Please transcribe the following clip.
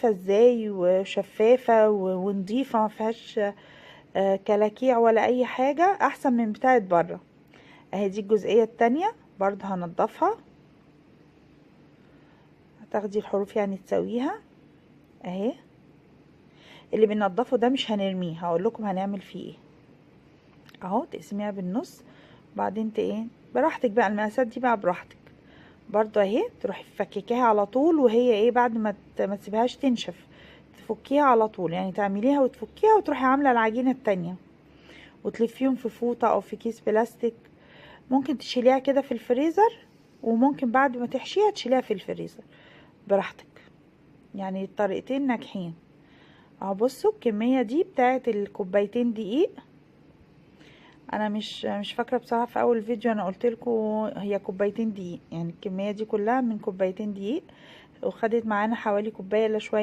ازاي وشفافة ونضيفة ما فيهاش كلاكيع ولا اي حاجة، احسن من بتاعة بره. اهي دي الجزئية التانية برضه هنضفها. هتاخدي الحروف يعني تسويها اهي. اللي بننضفه ده مش هنرميه، هقول لكم هنعمل فيه ايه. اهو تقسميها بالنص، بعدين ايه براحتك بقى، المقاسات دي بقى براحتك. برضو اهي تروحي تفككيها على طول، وهي ايه بعد ما تسيبهاش تنشف تفكيها على طول، يعني تعمليها وتفكيها وتروحي عامله العجينه التانية وتلفيهم في فوطه او في كيس بلاستيك. ممكن تشيليها كده في الفريزر، وممكن بعد ما تحشيها تشيليها في الفريزر براحتك، يعني الطريقتين ناجحين. اهو بصوا الكميه دي بتاعت الكوبايتين دقيق. انا مش فاكره بصراحه، في اول فيديو انا قلت لكم هي كوبايتين دقيق، يعني الكميه دي كلها من كوبايتين دقيق، وخدت معانا حوالي كوبايه الا شويه